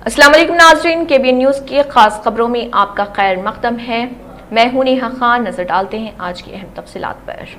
अस्सलाम वालेकुम नाज़रीन, KBN न्यूज़ की खास खबरों में आपका खैर मक़दम है। मैं हूं नेहा खान। नजर डालते हैं आज की अहम तफसीलात पर।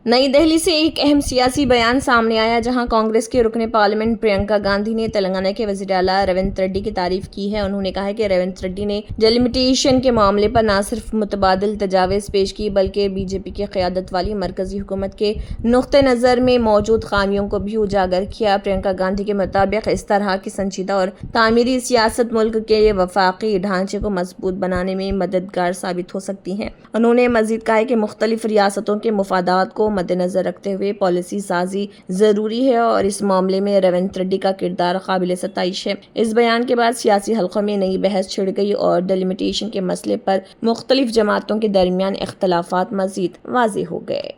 नई दिल्ली से एक अहम सियासी बयान सामने आया, जहां कांग्रेस के रुकने पार्लियामेंट प्रियंका गांधी ने तेलंगाना के वज़ीर आला रेवंत रेड्डी की तारीफ की है। उन्होंने कहा है कि रेवंत रेड्डी ने डेलिमिटेशन के मामले पर न सिर्फ मुतबादिल तजावीज़ पेश की, बल्कि बीजेपी की क़यादत वाली मरकजी हुकूमत के नुक्ते नज़र में मौजूद खामियों को भी उजागर किया। प्रियंका गांधी के मुताबिक इस तरह की संजीदा और तामीरी सियासत मुल्क के वफाकी ढांचे को मजबूत बनाने में मददगार साबित हो सकती है। उन्होंने मजीद कहा है कि मुख्तलिफ रियासतों के मुफादात को मद्देनजर रखते हुए पॉलिसी साजी जरूरी है और इस मामले में रेवंत रेड्डी का किरदार काबिल सताइश है। इस बयान के बाद सियासी हल्कों में नई बहस छिड़ गई और डेलिमिटेशन के मसले पर मुख्तलिफ जमातों के दरमियान इख्तलाफात मजीद वाज़ेह हो गए।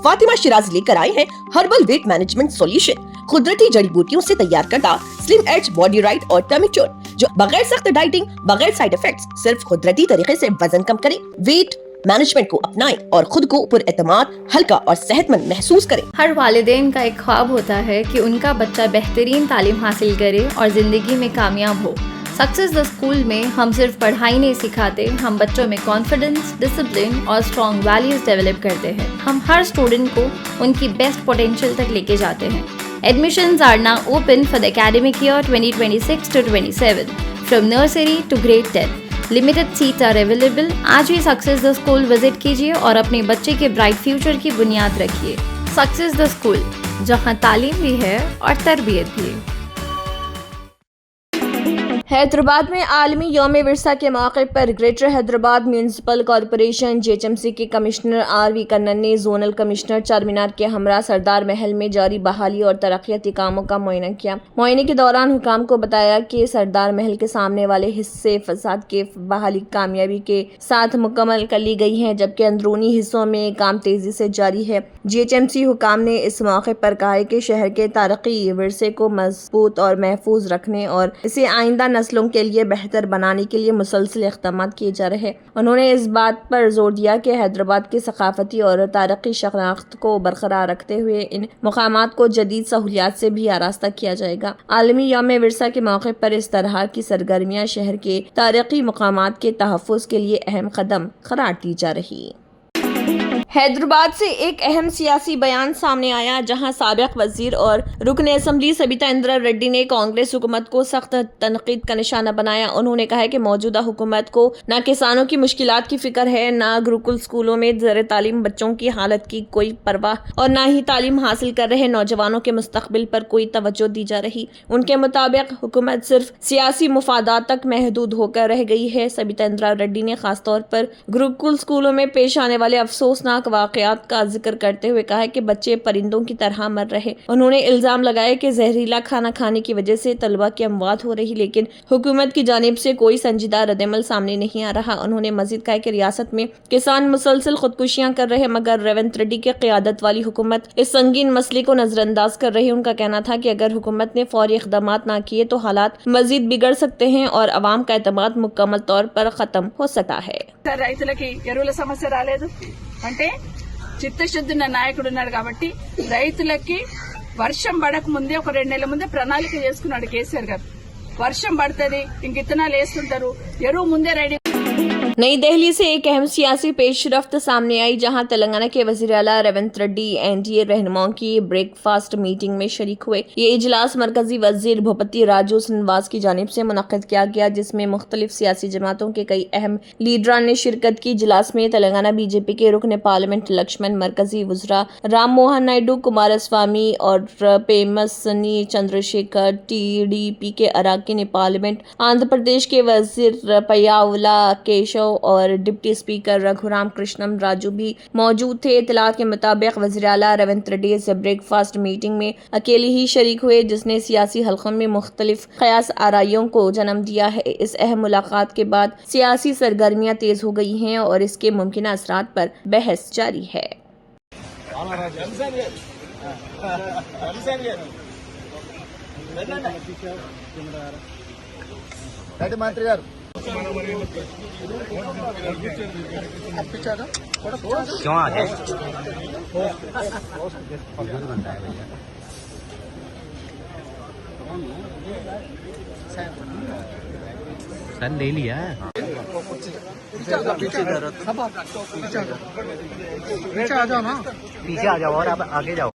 फातिमा शिराज लेकर आए हैं हर्बल वेट मैनेजमेंट सॉल्यूशन, कुदरती जड़ी बूटियों से तैयार करता स्लिम एज बॉडी राइट और टमी ट्यून, जो बगैर सख्त डाइटिंग, बगैर साइड इफेक्ट्स, सिर्फ कुदरती तरीके से वजन कम करे। वेट मैनेजमेंट को अपनाएं और खुद को पर एतमाद, हल्का और सेहतमंद महसूस करें। हर वालिदैन का एक ख्वाब होता है कि उनका बच्चा बेहतरीन तालीम हासिल करे और जिंदगी में कामयाब हो। सक्सेस द स्कूल में हम सिर्फ पढ़ाई नहीं सिखाते, हम बच्चों में कॉन्फिडेंस, डिसिप्लिन और स्ट्रॉन्ग वैल्यूज डेवलप करते हैं। हम हर स्टूडेंट को उनकी बेस्ट पोटेंशियल तक लेके जाते हैं। Admissions are now open for the academic year 2026 to 27 from nursery to grade 10. Limited seats are available. आज ही सक्सेस द स्कूल विजिट कीजिए और अपने बच्चे के ब्राइट फ्यूचर की बुनियाद रखिए। सक्सेस द स्कूल, जहां तालीम भी है और तरबियत भी। हैदराबाद में आलमी यौम विरसा के मौके पर greater Hyderabad municipal corporation JHMC के कमिश्नर RV कन्नन ने जोनल कमिश्नर चारमीनार के हमरा सरदार महल में जारी बहाली और तरक्याती कामों का मुआयना किया। मुआयने के दौरान हुकाम को बताया कि सरदार महल के सामने वाले हिस्से फसाद के बहाली कामयाबी के साथ मुकम्मल कर ली गई है, जबकि अंदरूनी हिस्सों में काम तेजी से जारी है। JHMC हुकाम ने इस मौके पर कहा है कि शहर के तारीखी विरसे को मजबूत और महफूज रखने और इसे आइंदा नस्लों के लिए बेहतर बनाने के लिए मुसलसल इक़दाम किए जा रहे हैं। उन्होंने इस बात पर जोर दिया कि हैदराबाद की सकाफती और तारीखी शनाख्त को बरकरार रखते हुए इन मुकामात को जदीद सहूलियात से भी आरास्ता किया जाएगा। आलमी यौम विरसा के मौके पर इस तरह की सरगर्मियाँ शहर के तारीखी मुकामात के तहफ़्फ़ुज़ के लिए अहम कदम करार दी जा रही। हैदराबाद से एक अहम सियासी बयान सामने आया, जहां साबिक वजीर और रुकन असम्बली सबिता इंदिरा रेड्डी ने कांग्रेस हुकूमत को सख्त तनकीद का निशाना बनाया। उन्होंने कहा कि मौजूदा हुकूमत को न किसानों की मुश्किलात की फिक्र है, न गुरुकुल स्कूलों में ज़र तालीम बच्चों की हालत की कोई परवाह और न ही तालीम हासिल कर रहे नौजवानों के मुस्तकबिल पर कोई तवज्जो दी जा रही। उनके मुताबिक हुकूमत सिर्फ सियासी मुफादात तक महदूद होकर रह गई है। सबिता इंदिरा रेड्डी ने खासतौर पर गुरुकुल स्कूलों में पेश आने वाले अफसोसनाक वाक़यात का जिक्र करते हुए कहा कि बच्चे परिंदों की तरह मर रहे। उन्होंने इल्जाम लगाया कि जहरीला खाना खाने की वजह से तलबा की अमवात हो रही, लेकिन हुकूमत की जानिब से कोई संजीदा रद्दअमल सामने नहीं आ रहा। उन्होंने मजीद कहा कि रियासत में किसान मुसलसल खुदकुशियां कर रहे, मगर रेवंत रेड्डी की क़यादत वाली हुकूमत इस संगीन मसले को नजरअंदाज कर रही है। उनका कहना था कि अगर हुकूमत ने फौरी इक़दाम ना किए तो हालात मजीद बिगड़ सकते हैं और अवाम का एतमाद मुकम्मल तौर पर खत्म हो सकता है। రైతులకి ఎరువుల సమస్య రాలేదు అంటే చిత్తశుద్ధి నాయకుడు ఉన్నాడు కాబట్టి రైతులకి వర్షం పడక ముందే ఒక 2 నెలల ముందే ప్రణాళిక చేసుకున్నాడు కేసీఆర్ గారు। వర్షం పడుతుంది, ఇంక ఇత్తనాలు వేసుకుంటారు, ఎరువు ముందే రెడీ। नई दिल्ली से एक अहम सियासी पेशरफ्त सामने आई, जहां तेलंगाना के वज़ीर आला रेवंत रेड्डी NDA रहनुमाओं की ब्रेकफास्ट मीटिंग में शरीक हुए। ये इजलास मरकजी वजीर भूपति राजू श्रीनिवास की जानिब से मुनक्किद किया गया, जिसमें मुख्तलिफ सियासी जमातों के कई अहम लीडरान ने शिरकत की। इजलास में तेलंगाना BJP के रुकन पार्लियामेंट लक्ष्मण, मरकजी वज़रा राम मोहन नायडू, कुमारस्वामी और पेमसनी चंद्रशेखर, TDP के अरकान पार्लियामेंट, आंध्र प्रदेश के वजीर पयावला केशव और डिप्टी स्पीकर रघुराम कृष्णम राजू भी मौजूद थे। इत्तलात के मुताबिक वज़ीर आला रेवंत रेड्डी इस ब्रेकफास्ट मीटिंग में अकेले ही शरीक हुए, जिसने सियासी हल्कों में मुख्तलिफ क़यास आराइयों को जन्म दिया है। इस अहम मुलाकात के बाद सियासी सरगर्मियां तेज हो गई हैं और इसके मुमकिन असरात पर बहस जारी है। क्यों आ गए? बनता है भैया। सर ले लिया पीछे आ जाओ और आप आगे जाओ।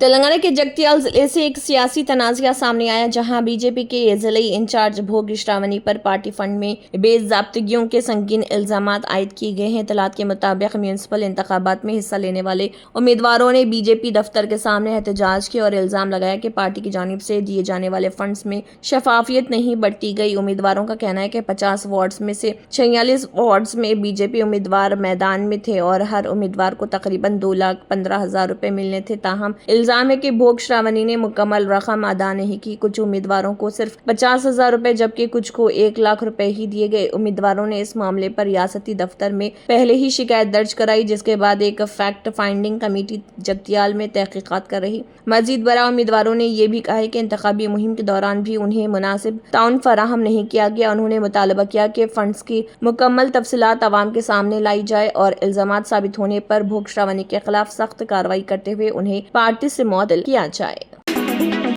तेलंगाना के जगतियाल जिले से एक सियासी तनाज़ा सामने आया, जहां बीजेपी के जिले इंचार्ज भोग श्रावणी पर पार्टी फंड में बेज़ाब्तगियों के संगीन इल्जामात आयद किए गए हैं। तलात के मुताबिक म्यूनसिपल इंतखाबात में हिस्सा लेने वाले उम्मीदवारों ने बीजेपी दफ्तर के सामने एहतजाज किया और इल्जाम लगाया कि पार्टी की जानिब से दिए जाने वाले फंड्स में शफाफियत नहीं बरती गई। उम्मीदवारों का कहना है कि 50 वार्ड्स में से 46 वार्ड्स में बीजेपी उम्मीदवार मैदान में थे और हर उम्मीदवार को तकरीबन 2,15,000 रुपए मिलने थे। ताहम इल्जाम है कि भोग श्रावणी ने मुकम्मल रकम अदा नहीं की। कुछ उम्मीदवारों को सिर्फ 50,000 रुपए जबकि कुछ को 1 लाख रुपए ही दिए गए। उम्मीदवारों ने इस मामले पर रियासती दफ्तर में पहले ही शिकायत दर्ज कराई, जिसके बाद एक फैक्ट फाइंडिंग कमेटी जगतियाल में तहकीकात कर रही। मजीद बरा उम्मीदवारों ने यह भी कहा है कि इंतखाबी मुहिम के दौरान भी उन्हें मुनासिब ताउन फराहम नहीं किया गया। उन्होंने मुतालबा किया कि फंड्स की मुकम्मल तफसीलात अवाम के सामने लाई जाए और इल्जामात साबित होने पर भोग श्रावणी के खिलाफ सख्त कार्रवाई करते हुए उन्हें पार्टी से मुअत्तल किया जाए।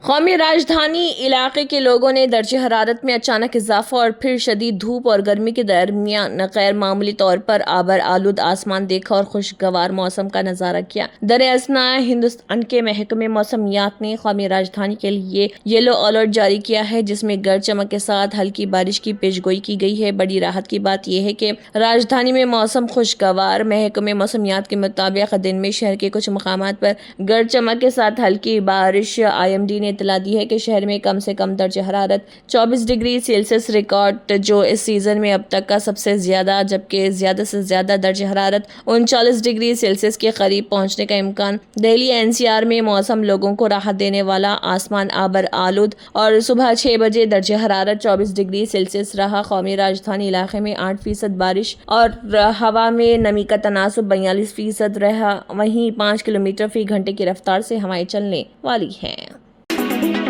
कौमी राजधानी इलाके के लोगों ने दर्जे हरारत में अचानक इजाफा और फिर शदीद धूप और गर्मी के दरमियान गैर मामूली तौर पर आबर आलूद आसमान देखा और खुशगवार मौसम का नजारा किया। दरअसना हिंदुस्तान के महकमे मौसमियात ने कौमी राजधानी के लिए येलो अलर्ट जारी किया है, जिसमें गरज चमक के साथ हल्की बारिश की पेशगोई की गई है। बड़ी राहत की बात यह है कि राजधानी में मौसम खुशगवार। महकमे मौसमियात के मुताबिक दिन में शहर के कुछ मकामात पर गरज चमक के साथ हल्की बारिश। IMD ने इतला दी है कि शहर में कम से कम दर्जे हरारत 24 डिग्री सेल्सियस रिकॉर्ड, जो इस सीजन में अब तक का सबसे ज्यादा, जबकि ज्यादा से ज्यादा दर्जे हरारत 39 डिग्री सेल्सियस के करीब पहुंचने का इम्कान। दिल्ली NCR में मौसम लोगों को राहत देने वाला, आसमान आबर आलूद और सुबह 6 बजे दर्जे हरारत 24 डिग्री सेल्सियस रहा। कौमी राजधानी इलाके में 8% बारिश और हवा में नमी का तनासुब 42% रहा। वहीं 5 किलोमीटर फी घंटे की रफ्तार से हवाएं चलने वाली हैं।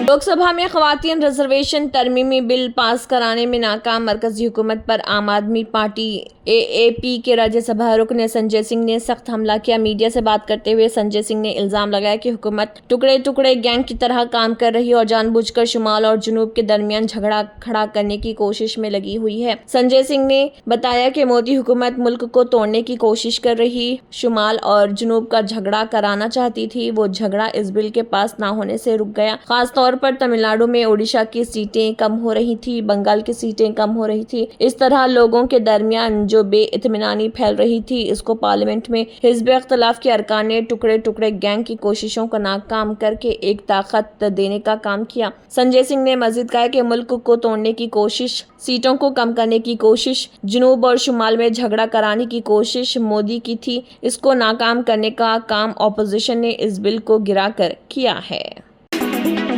लोकसभा में खवातीन रिजर्वेशन तरमीमी बिल पास कराने में नाकाम मरकजी हुकूमत पर आम आदमी पार्टी AAP के राज्यसभा रुकन संजय सिंह ने सख्त हमला किया। मीडिया से बात करते हुए संजय सिंह ने इल्जाम लगाया कि हुकूमत टुकड़े टुकड़े गैंग की तरह काम कर रही है और जानबूझकर शुमाल और जुनूब के दरमियान झगड़ा खड़ा करने की कोशिश में लगी हुई है। संजय सिंह ने बताया कि मोदी हुकूमत मुल्क को तोड़ने की कोशिश कर रही, शुमाल और जुनूब का झगड़ा कराना चाहती थी। वो झगड़ा इस बिल के पास ना होने से रुक गया। खास तौर पर तमिलनाडु में उड़ीसा की सीटें कम हो रही थी, बंगाल की सीटें कम हो रही थी। इस तरह लोगों के दरमियान जो बेइत्मीनानी फैल रही थी, इसको पार्लियामेंट में हिज़्ब इख्तिलाफ के अरकान ने टुकड़े टुकड़े गैंग की कोशिशों को नाकाम करके एक ताकत देने का काम किया। संजय सिंह ने मजीद कहा कि मुल्क को तोड़ने की कोशिश, सीटों को कम करने की कोशिश, जनूब और शुमाल में झगड़ा कराने की कोशिश मोदी की थी। इसको नाकाम करने का काम अपोजिशन ने इस बिल को गिराकर किया है।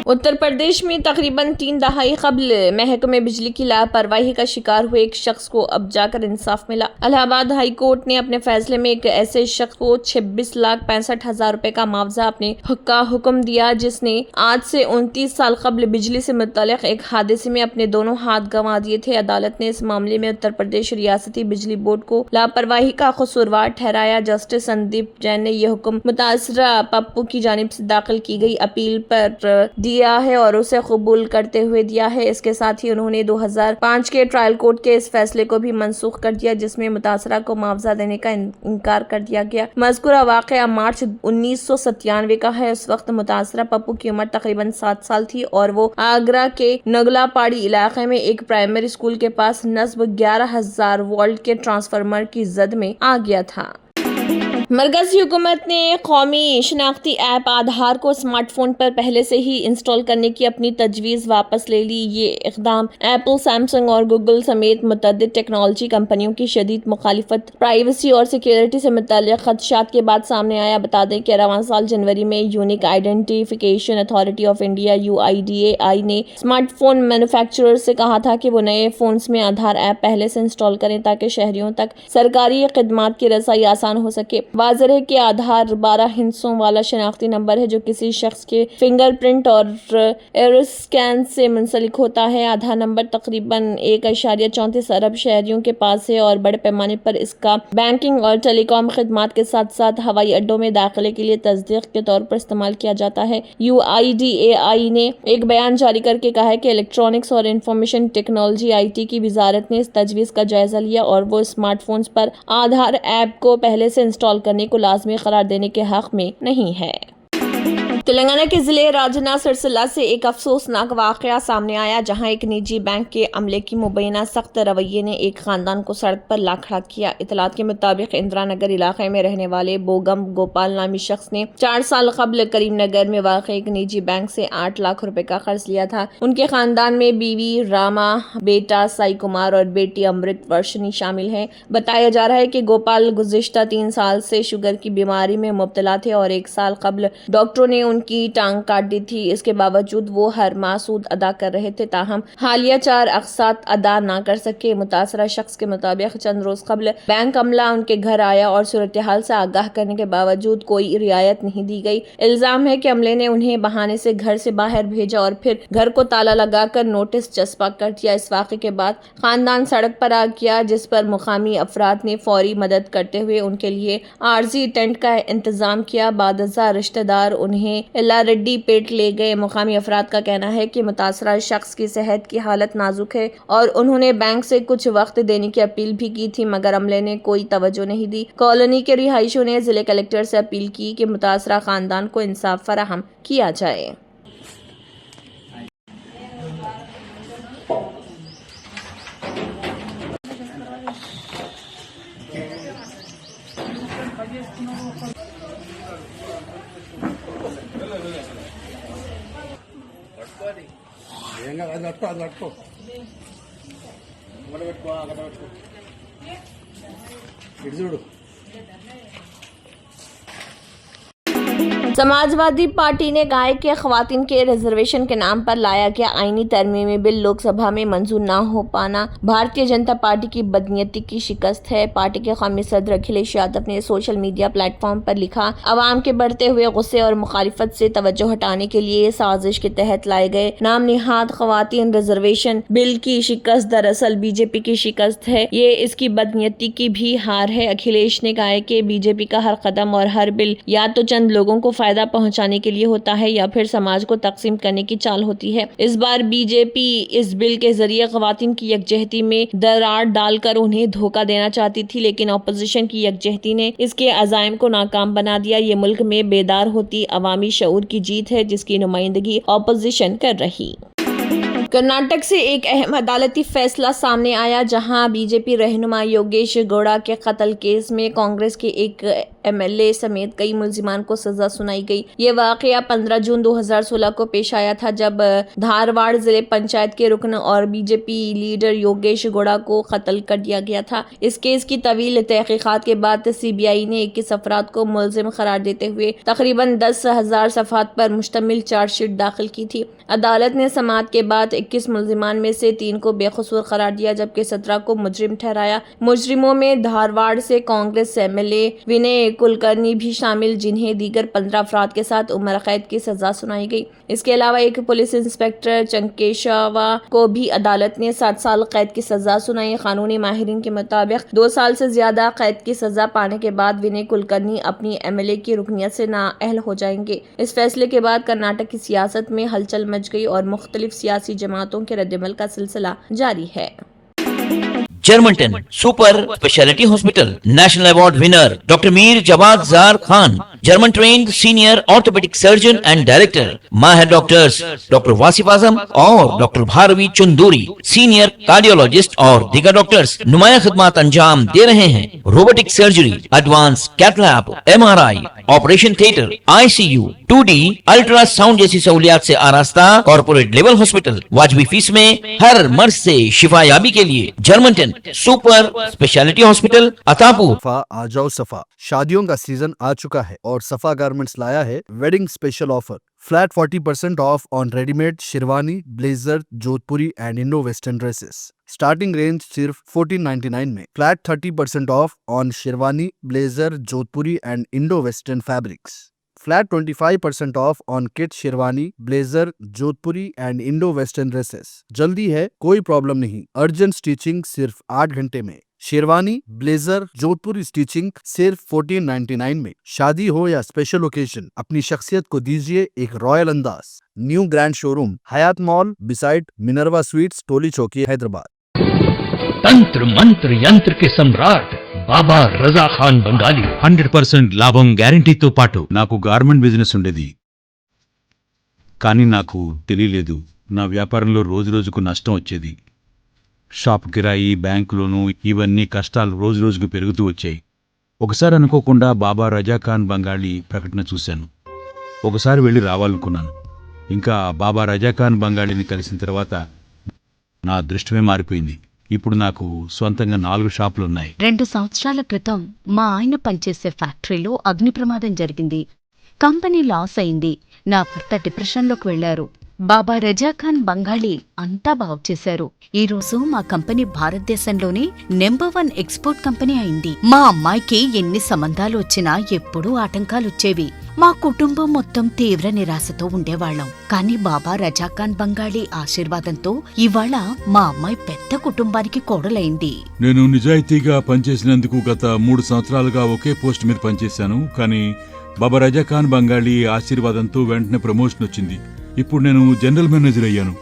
उत्तर प्रदेश में तकरीबन 3 दहाई कबल महकमे बिजली की लापरवाही का शिकार हुए एक शख्स को अब जाकर इंसाफ मिला। इलाहाबाद हाई कोर्ट ने अपने फैसले में एक ऐसे शख्स को 26,65,000 रुपए का मुआवजा अपने का हुक्म दिया, जिसने आज से 29 साल कबल बिजली से मुतल्लिक एक हादसे में अपने दोनों हाथ गंवा दिए थे। अदालत ने इस मामले में उत्तर प्रदेश रियासती बिजली बोर्ड को लापरवाही का कसूरवार ठहराया। जस्टिस संदीप जैन ने यह हुक्म मुतासरा पप्पू की जानिब से दाखिल की गई अपील पर दिया है और उसे कबूल करते हुए दिया है। इसके साथ ही उन्होंने 2005 के ट्रायल कोर्ट के इस फैसले को भी मनसूख कर दिया, जिसमें मुतासरा को मुआवजा देने का इनकार कर दिया गया। मज़कूरा वाक़या मार्च 1997 का है। उस वक्त मुतासरा पप्पू की उम्र तकरीबन 7 साल थी और वो आगरा के नगला पहाड़ी इलाके में एक प्राइमरी स्कूल के पास नस्ब 11,000 वोल्ट के ट्रांसफार्मर की जद में आ गया था। मरकज़ी हुकूमत ने कौमी शनाख्ती ऐप आधार को स्मार्टफोन पर पहले से ही इंस्टॉल करने की अपनी तजवीज़ वापस ले ली। ये इक़दाम एप्पल, सैमसंग और गूगल समेत मुतअद्दिद टेक्नोलॉजी कंपनियों की शदीद मुखालिफत, प्राइवेसी और सिक्योरिटी से मुतल्लिक़ खदशात के बाद सामने आया। बता दें कि रवां साल जनवरी में unique identification authority of India UIDAI ने स्मार्टफोन मैन्युफैक्चरर से कहा था कि वो नए फ़ोन्स में आधार ऐप पहले से इंस्टॉल करें ताकि शहरियों तक सरकारी खिदमात की रसाई आसान हो सके। वाज़ेह है कि आधार 12 हिस्सों वाला शनाख्ती नंबर है जो किसी शख्स के फिंगर प्रिंट और एरिस स्कैन से मुंसलिक होता है। आधार नंबर तकरीबन 1.34 अरब शहरियों के पास है और बड़े पैमाने पर इसका बैंकिंग और टेलीकॉम खिदमात के साथ साथ हवाई अड्डों में दाखिले के लिए तस्दीक के तौर पर इस्तेमाल किया जाता है। UIDAI ने एक बयान जारी करके कहा है कि इलेक्ट्रॉनिक्स और इंफॉर्मेशन टेक्नोलॉजी IT की वजारत ने इस तजवीज़ का जायजा लिया और वो स्मार्टफोन्स पर आधार ऐप को पहले से इंस्टॉल करने को लाजमी करार देने के हक में नहीं है। तेलंगाना के जिले राजना सिरसिला से एक अफसोसनाक वाक़या सामने आया, जहां एक निजी बैंक के अमले की मुबैना सख्त रवैये ने एक खानदान को सड़क पर ला खड़ा किया। इतलात के मुताबिक इंदिरा नगर इलाके में रहने वाले बोगम गोपाल नामी शख्स ने 4 साल कबल करीम नगर में वाक़ एक निजी बैंक से 8 लाख रुपए का कर्ज लिया था। उनके खानदान में बीवी रामा, बेटा साई कुमार और बेटी अमृत वर्षनी शामिल है। बताया जा रहा है कि गोपाल गुज़िश्ता 3 साल से शुगर की बीमारी में मुब्तला थे और 1 साल कबल डॉक्टरों ने उनकी टांग काट दी थी। इसके बावजूद वो हर माह सूद अदा कर रहे थे, ताहम हालिया 4 अक़सात अदा ना कर सके। मुतासरा शख्स के मुताबिक चंद रोज कबल बैंक अमला उनके घर आया और सूरत हाल से आगाह करने के बावजूद कोई रियायत नहीं दी गई। इल्जाम है कि अमले ने उन्हें बहाने से घर से बाहर भेजा और फिर घर को ताला लगाकर नोटिस चस्पा कर दिया। इस वाक़े के बाद खानदान सड़क पर आ गया, जिस पर मुकामी अफराद ने फौरी मदद करते हुए उनके लिए आर्जी टेंट का इंतजाम किया। बादजा रिश्तेदार उन्हें रेड्डी पेट ले गए। मुकामी अफराद का कहना है कि मुतासरा शख्स की सेहत की हालत नाजुक है और उन्होंने बैंक से कुछ वक्त देने की अपील भी की थी, मगर अमले ने कोई तवज्जो नहीं दी। कॉलोनी के रिहायशियों ने जिले कलेक्टर से अपील की कि मुतासरा खानदान को इंसाफ फराहम किया जाए। समाजवादी पार्टी ने कहा है कि ख़वातीन के रिजर्वेशन के नाम पर लाया गया आईनी तरमीमी बिल लोकसभा में मंजूर न हो पाना भारतीय जनता पार्टी की बदनीयती की शिकस्त है। पार्टी के कौमी सदर अखिलेश यादव ने सोशल मीडिया प्लेटफॉर्म पर लिखा, अवाम के बढ़ते हुए गुस्से और मुखालिफत से तवज्जो हटाने के लिए साजिश के तहत लाए गए नाम निहाद ख़वातीन रिजर्वेशन बिल की शिकस्त दरअसल बीजेपी की शिकस्त है। ये इसकी बदनीयती की भी हार है। अखिलेश ने कहा है कि बीजेपी का हर कदम और हर बिल या तो चंद लोगों को फायदा पहुंचाने के लिए होता है या फिर समाज को तकसीम करने की चाल होती है। इस बार बीजेपी इस बिल के जरिए ख़वातीन की यकजहती में दरार डालकर उन्हें धोखा देना चाहती थी, लेकिन अपोजिशन की यकजहती ने इसके अज़ाइम को नाकाम बना दिया। ये मुल्क में बेदार होती अवामी शऊर की जीत है, जिसकी नुमाइंदगी अपोजिशन कर रही। कर्नाटक से एक अहम अदालती फैसला सामने आया, जहां बीजेपी रहनुमा योगेश गौड़ा के कत्ल केस में कांग्रेस के एक MLA समेत कई मुल्जिमान को सजा सुनाई गई। ये वाकया 15 जून 2016 को पेश आया था, जब धारवाड़ जिले पंचायत के रुकन और बीजेपी लीडर योगेश गौड़ा को कत्ल कर दिया गया था। इस केस की तवील तहकीकात के बाद CBI ने 21 अफराद को मुलजिम करार देते हुए तकरीबन 10,000 सफ़हात पर मुश्तमिल चार्जशीट दाखिल की थी। अदालत ने समाअत के बाद 21 मुल्जिमान में से 3 को बेकसूर करार दिया, जबकि 17 को मुजरिम ठहराया। मुजरिमों में धारवाड़ से कांग्रेस MLA विनय कुलकर्णी भी शामिल, जिन्हें दीगर 15 अफराद के साथ उम्र कैद की सजा सुनाई गई। इसके अलावा एक पुलिस इंस्पेक्टर चंकेशावा को भी अदालत ने 7 साल कैद की सजा सुनाई। कानूनी माहिरीन के मुताबिक 2 साल से ज्यादा कैद की सजा पाने के बाद विनय कुलकर्णी अपनी MLA की रुकनियत से नाअहल हो जाएंगे। इस फैसले के बाद कर्नाटक की सियासत में हलचल मच गई और मुख्तलिफ सियासी जमातों के रद्दमल का सिलसिला जारी है। Germanton super speciality hospital national award winner doctor Mir Jawad Zar Khan, German trained senior orthopaedic surgeon and director, माहिर डॉक्टर्स डॉक्टर वासिफ आजम और doctor Bharvi Chanduri, senior cardiologist और दीगर डॉक्टर्स नुमाया खिदमत अंजाम दे रहे हैं। Robotic surgery, advance cath lab, MRI, operation theatre, ICU, 2D ultrasound जैसी सहूलियात से आरास्ता कॉर्पोरेट लेवल हॉस्पिटल। वाजबी फीस में हर मर्ज से शिफायाबी के लिए Germanton super speciality hospital Attapur. सफा आ जाओ सफा, शादियों का सीजन आ चुका है और सफा गारमेंट्स लाया है wedding special offer Flat 40% off on ready-made Sherwani, Blazer, Jodhpuri and Indo-Western dresses. Starting range सिर्फ 1499 में. Flat 30% off on Sherwani, Blazer, Jodhpuri and Indo-Western fabrics. Flat 25% off on kit Sherwani, Blazer, Jodhpuri and Indo-Western dresses. जल्दी है, कोई problem नहीं. Urgent stitching सिर्फ 8 घंटे में. Sherwani, blazer, जोधपुरी stitching सिर्फ 1499 में. शादी हो या स्पेशल ओकेजन, अपनी शख्सियत को दीजिए एक रॉयल अंदाज. न्यू ग्रैंड शोरूम, हयात मॉल, बिसाइड मिनर्वा स्वीट्स, टोली चौकी, हैदराबाद. तंत्र मंत्र यंत्र के सम्राट బాబా రజా ఖాన్ బంగాలి 100% లాభం గ్యారంటీతో పాటు. నాకు గార్మెంట్ బిజినెస్ ఉండేది, కానీ నాకు తెలియలేదు నా వ్యాపారంలో రోజురోజుకు నష్టం వచ్చేది. షాప్ కిరాయి, బ్యాంకు లోను, ఇవన్నీ కష్టాలు రోజురోజుకు పెరుగుతూ వచ్చాయి. ఒకసారి అనుకోకుండా బాబా రజా ఖాన్ బంగాళీ ప్రకటన చూశాను. ఒకసారి వెళ్ళి రావాలనుకున్నాను. ఇంకా బాబా రజా ఖాన్ బంగాళీని కలిసిన తర్వాత నా అదృష్టమే మారిపోయింది. ఇప్పుడు నాకు సొంతంగా 4 షాపులున్నాయి. 2 సంవత్సరాల క్రితం మా ఆయన పనిచేసే ఫ్యాక్టరీలో అగ్ని ప్రమాదం జరిగింది. కంపెనీ లాస్ అయింది. నా భర్త డిప్రెషన్లోకి వెళ్లారు. బాబా రజాఖాన్ బంగాళీ అంతా బాగు చేశారు. ఈ రోజు మా కంపెనీ భారతదేశంలోనే నెంబర్ 1 ఎక్స్పోర్ట్ కంపెనీ అయింది. మా అమ్మాయికి ఎన్ని సంబంధాలు వచ్చినా ఎప్పుడూ ఆటంకాలొచ్చేవి. మా కుటుంబం మొత్తం తీవ్ర నిరాశతో ఉండేవాళ్లం. కానీ బాబా రజాఖాన్ బంగాళీ ఆశీర్వాదంతో ఇవాళ మా అమ్మాయి పెద్ద కుటుంబానికి కోడలైంది. నేను నిజాయితీగా పనిచేసినందుకు గత 3 సంవత్సరాలుగా ఒకే పోస్ట్ మీద పనిచేశాను. కానీ బాబా రజాఖాన్ బంగాళీ ఆశీర్వాదంతో వెంటనే ప్రమోషన్ వచ్చింది. ఇప్పుడు నేను జనరల్ మేనేజర్ అయ్యాను.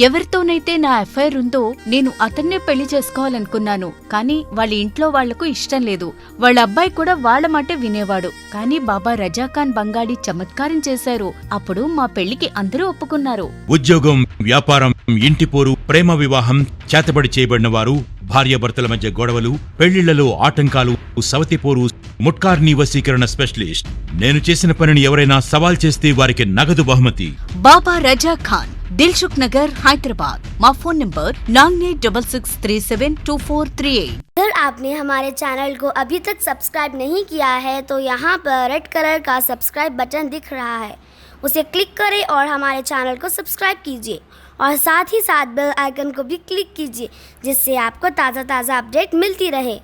ఎవరితోనైతే నా ఎఫ్ఐఆర్ ఉందో నేను అతన్నే పెళ్లి చేసుకోవాలనుకున్నాను. కానీ వాళ్ళ ఇంట్లో వాళ్లకు ఇష్టం లేదు. వాళ్ళ అబ్బాయి కూడా వాళ్ల మాటే వినేవాడు. కానీ బాబా రజాఖాన్ బంగాళీ చమత్కారం చేశారు. అప్పుడు మా పెళ్లికి అందరూ ఒప్పుకున్నారు. ఉద్యోగం, వ్యాపారం, ఇంటి పోరు, ప్రేమ వివాహం, చేతబడి చేయబడిన వారు, భార్యాభర్తల మధ్య గొడవలు, పెళ్లిళ్లలో ఆటంకాలు, సవతిపోరు, ముట్కార్ని వశీకరణ స్పెషలిస్ట్. నేను చేసిన పనిని ఎవరైనా సవాల్ చేస్తే వారికి నగదు బహుమతి. బాబా రజాఖాన్, दिलसुख नगर, हैदराबाद. माँ फोन नंबर 9866372438. अगर आपने हमारे चैनल को अभी तक सब्सक्राइब नहीं किया है तो यहाँ पर रेड कलर का सब्सक्राइब बटन दिख रहा है, उसे क्लिक करें और हमारे चैनल को सब्सक्राइब कीजिए और साथ ही साथ बेल आइकन को भी क्लिक कीजिए, जिससे आपको ताज़ा अपडेट मिलती रहे.